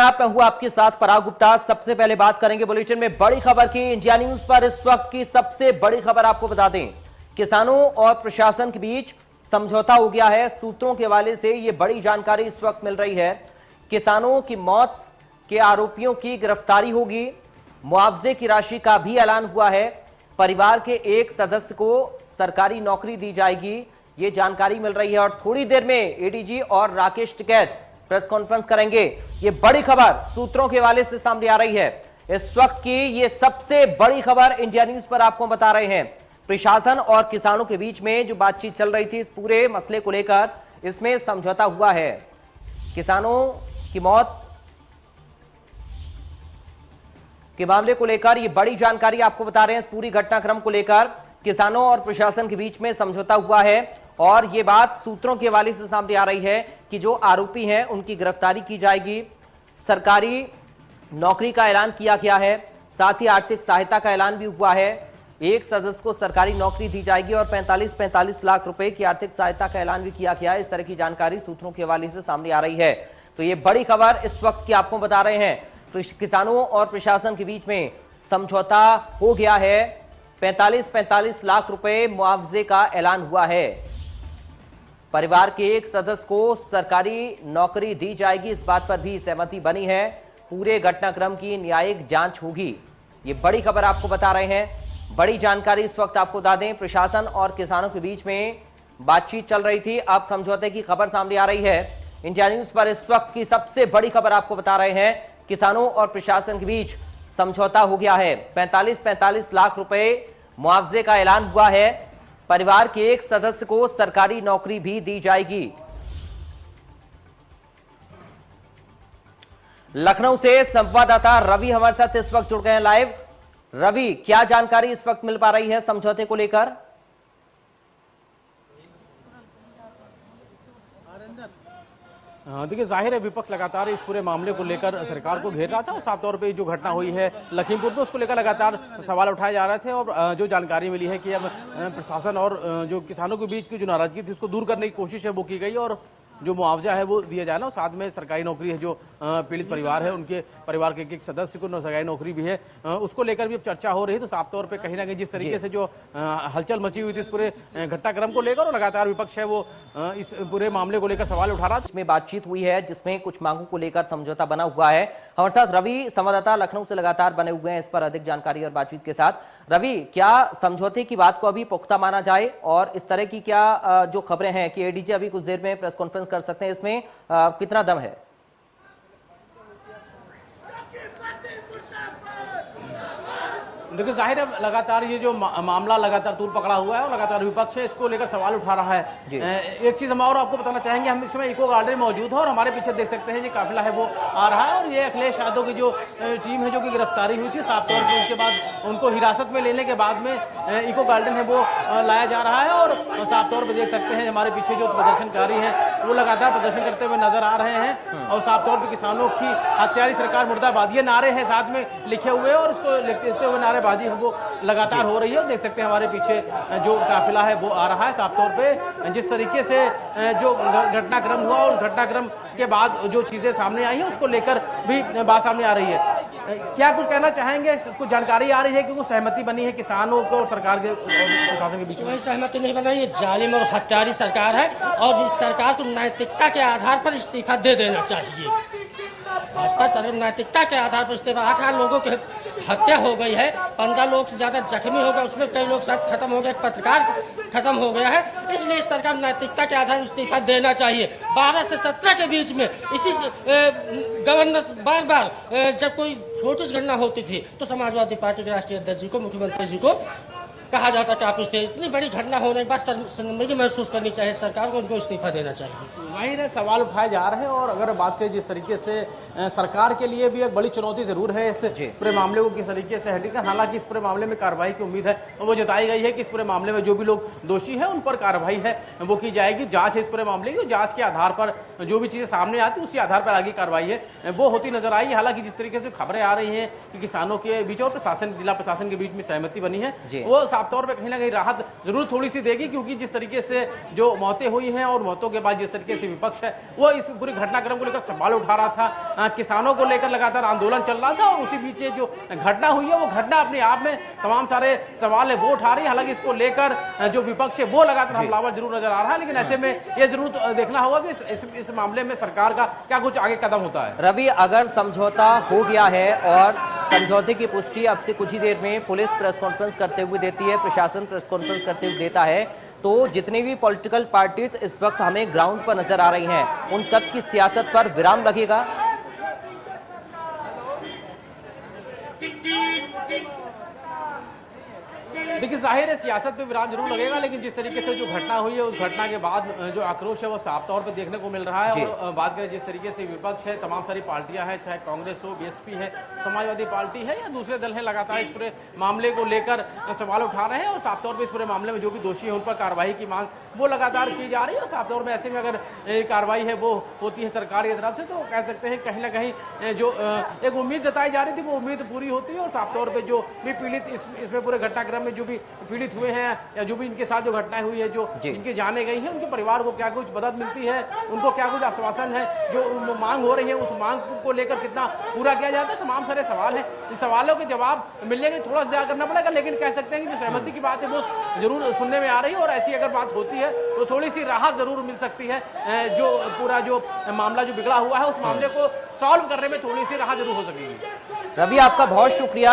आप, मैं हूं आपके साथ पराग गुप्ता। सबसे पहले बात करेंगे बुलेटिन में बड़ी खबर की। इंडिया न्यूज पर इस वक्त की सबसे बड़ी खबर आपको बता दें, किसानों और प्रशासन के बीच समझौता हो गया है। सूत्रों के हवाले से यह बड़ी जानकारी इस वक्त मिल रही है। किसानों की मौत के आरोपियों की गिरफ्तारी होगी, मुआवजे की राशि का भी ऐलान हुआ है, परिवार के एक सदस्य को सरकारी नौकरी दी जाएगी, ये जानकारी मिल रही है। और थोड़ी देर में एडीजी और राकेश टिकैत प्रेस कॉन्फ्रेंस करेंगे। ये बड़ी खबर सूत्रों के हवाले से सामने आ रही है। इस वक्त की ये सबसे बड़ी खबर इंडिया न्यूज पर आपको बता रहे हैं। प्रशासन और किसानों के बीच में जो बातचीत चल रही थी इस पूरे मसले को लेकर, इसमें समझौता हुआ है। किसानों की मौत के मामले को लेकर ये बड़ी जानकारी आपको बता रहे हैं। इस पूरी घटनाक्रम को लेकर किसानों और प्रशासन के बीच में समझौता हुआ है और ये बात सूत्रों के हवाले से सामने आ रही है कि जो आरोपी हैं उनकी गिरफ्तारी की जाएगी, सरकारी नौकरी का ऐलान किया गया है, साथ ही आर्थिक सहायता का ऐलान भी हुआ है। एक सदस्य को सरकारी नौकरी दी जाएगी और 45 लाख रुपए की आर्थिक सहायता का ऐलान भी किया गया है। इस तरह की जानकारी सूत्रों के हवाले से सामने आ रही है। तो ये बड़ी खबर इस वक्त की आपको बता रहे हैं। किसानों और प्रशासन के बीच में समझौता हो गया है। 45 लाख रुपए मुआवजे का ऐलान हुआ है। परिवार के एक सदस्य को सरकारी नौकरी दी जाएगी, इस बात पर भी सहमति बनी है। पूरे घटनाक्रम की न्यायिक जांच होगी। ये बड़ी खबर आपको बता रहे हैं। बड़ी जानकारी इस वक्त आपको बता दें, प्रशासन और किसानों के बीच में बातचीत चल रही थी, अब समझौते की खबर सामने आ रही है। इंडिया न्यूज पर इस वक्त की सबसे बड़ी खबर आपको बता रहे हैं। किसानों और प्रशासन के बीच समझौता हो गया है। 45 लाख रुपए मुआवजे का ऐलान हुआ है। परिवार के एक सदस्य को सरकारी नौकरी भी दी जाएगी। लखनऊ से संवाददाता रवि हमारे साथ इस वक्त जुड़ गए हैं लाइव। रवि, क्या जानकारी इस वक्त मिल पा रही है समझौते को लेकर? देखिए, जाहिर है विपक्ष लगातार इस पूरे मामले को लेकर सरकार को घेर रहा था और साफ तौर पे जो घटना हुई है लखीमपुर में उसको लेकर लगातार सवाल उठाए जा रहे थे। और जो जानकारी मिली है कि अब प्रशासन और जो किसानों के बीच की जो नाराजगी थी उसको दूर करने की कोशिश है वो की गई और जो मुआवजा है वो दिया जाए ना, साथ में सरकारी नौकरी है, जो पीड़ित परिवार है उनके परिवार के एक सदस्य को सरकारी नौकरी भी है, उसको लेकर भी अब चर्चा हो रही है। तो साफ तौर पे कहीं ना कहीं जिस तरीके से जो हलचल मची हुई थी इस पूरे घटनाक्रम को लेकर और लगातार विपक्ष है वो इस पूरे मामले को लेकर सवाल उठा रहा था। इसमें बातचीत हुई है जिसमें कुछ मांगों को लेकर समझौता बना हुआ है। हमारे साथ रवि संवाददाता लखनऊ से लगातार बने हुए हैं इस पर अधिक जानकारी और बातचीत के साथ। रवि, क्या समझौते की बात को अभी पुख्ता माना जाए और इस तरह की क्या जो खबरें हैं कि एडीजी अभी कुछ देर में प्रेस कॉन्फ्रेंस कर सकते हैं, इसमें कितना दम है? देखिए, जाहिर है लगातार ये जो मामला लगातार तूल पकड़ा हुआ है और लगातार विपक्ष है इसको लेकर सवाल उठा रहा है। एक चीज हम और आपको बताना चाहेंगे, हम इस समय इको गार्डन में मौजूद है और हमारे पीछे देख सकते हैं ये काफिला है वो आ रहा है और ये अखिलेश यादव की जो टीम है जो की गिरफ्तारी हुई थी, साफ तौर पर उसके बाद उनको हिरासत में लेने के बाद में इको गार्डन है वो लाया जा रहा है और साफ तौर पर देख सकते हैं हमारे पीछे जो प्रदर्शनकारी है वो लगातार प्रदर्शन करते हुए नजर आ रहे हैं और साफ तौर पर किसानों की हत्यारी सरकार मुर्दाबाद ये नारे हैं साथ में लिखे हुए और उसको लिखते हुए नारेबाजी है वो लगातार हो रही है। देख सकते हैं हमारे पीछे जो काफिला है वो आ रहा है। साफ तौर पे जिस तरीके से जो घटनाक्रम हुआ और घटनाक्रम के बाद जो चीजें सामने आई है उसको लेकर भी बात सामने आ रही है। क्या कुछ कहना चाहेंगे? कुछ जानकारी आ रही है कि कुछ सहमति बनी है किसानों को और सरकार के प्रशासन के बीच में? सहमति नहीं बना, ये जालिम और हत्यारी सरकार है और इस सरकार को नैतिकता के आधार पर इस्तीफा दे देना चाहिए। भाजपा सरकार नैतिकता के आधार पर इस्तीफा, 8 लोगों की हत्या हो गई है, 15 लोग से ज्यादा जख्मी हो गए, उसमें कई लोग शायद खत्म हो गए, पत्रकार खत्म हो गया है। इसलिए इस सरकार नैतिकता के आधार पर इस्तीफा देना चाहिए। 12 से 17 के बीच में इसी गवर्नर बार बार जब कोई छोटी सी घटना होती थी तो समाजवादी पार्टी के राष्ट्रीय अध्यक्ष जी को, मुख्यमंत्री जी को कहा जाता कि आप इतनी बड़ी घटना होने के बाद शर्मिंदगी महसूस करनी चाहिए सरकार को, उनको इस्तीफा देना चाहिए। वहीं है सवाल उठाए जा रहे हैं और अगर बात करें जिस तरीके से सरकार के लिए भी एक बड़ी चुनौती जरूर है इस पूरे मामले को किस तरीके से हैंडल कर। हालांकि इस पूरे मामले में कार्रवाई की उम्मीद है और वो जताई गई है कि इस पूरे मामले में जो भी लोग दोषी है उन पर कार्रवाई है वो की जाएगी। जांच है इस पूरे मामले की, जांच के आधार पर जो भी चीजें सामने आती है उसी आधार पर आगे कार्रवाई है वो होती नजर आई। हालांकि जिस तरीके से खबरें आ रही है कि किसानों के बीच और प्रशासन, जिला प्रशासन के बीच में सहमति बनी है वो साफ साफ तौर पे कहीं ना कहीं राहत जरूर थोड़ी सी देगी, क्योंकि जिस तरीके से जो मौतें हुई हैं और मौतों के बाद जिस तरीके से विपक्ष है वो इस पूरे घटनाक्रम को लेकर सवाल उठा रहा था, किसानों को लेकर लगातार आंदोलन चल रहा था, और उसी बीच ये जो घटना हुई है वो घटना अपने आप में तमाम सारे सवाल है वो उठा रही है। हालांकि इसको लेकर जो विपक्ष है वो लगातार हमलावर जरूर नजर आ रहा है, लेकिन ऐसे में ये जरूर देखना होगा कि इस मामले में सरकार का क्या कुछ आगे कदम होता है। रवि, अगर समझौता हो गया है और समझौते की पुष्टि अब से कुछ ही देर में पुलिस प्रेस कॉन्फ्रेंस करते हुए देती है, प्रशासन प्रेस कॉन्फ्रेंस करते हुए देता है, तो जितनी भी पॉलिटिकल पार्टीज इस वक्त हमें ग्राउंड पर नजर आ रही हैं, उन सब की सियासत पर विराम लगेगा? देखिए, जाहिर है सियासत पे विराम जरूर लगेगा, लेकिन जिस तरीके से जो घटना हुई है उस घटना के बाद जो आक्रोश है वो साफ तौर पे देखने को मिल रहा है। और बात करें जिस तरीके से विपक्ष है, तमाम सारी पार्टियां हैं, चाहे कांग्रेस हो, बीएसपी है, समाजवादी पार्टी है या दूसरे दल है, लगातार इस पूरे मामले को लेकर सवाल उठा रहे हैं और साफ तौर पर इस पूरे मामले में जो भी दोषी है उन पर कार्रवाई की मांग वो लगातार की जा रही है। और साफ तौर पर ऐसे में अगर कार्रवाई है वो होती है सरकार की तरफ से, तो कह सकते हैं कहीं ना कहीं जो एक उम्मीद जताई जा रही थी वो उम्मीद पूरी होती है। और साफ तौर पर जो भी पीड़ित इसमें पूरे घटनाक्रम में जो भी पीड़ित हुए हैं या जो भी इनके साथ जो घटनाएं हुई है, जो इनकी जाने गई है, उनके परिवार को क्या कुछ मदद मिलती है, उनको क्या कुछ आश्वासन है, जो मांग हो रही है उस मांग को लेकर कितना पूरा किया जाता है, तमाम सारे सवाल हैं। इन सवालों के जवाब मिलने के लिए थोड़ा इंतजार करना पड़ेगा, लेकिन कह सकते हैं कि जो सहमति की बात है वो जरूर सुनने में आ रही है। और ऐसी अगर बात होती है तो थोड़ी सी राहत जरूर मिल सकती है। जो पूरा जो मामला जो बिगड़ा हुआ है उस मामले को सॉल्व करने में थोड़ी सी राहत जरूर हो सकेगी। रवि, आपका बहुत शुक्रिया।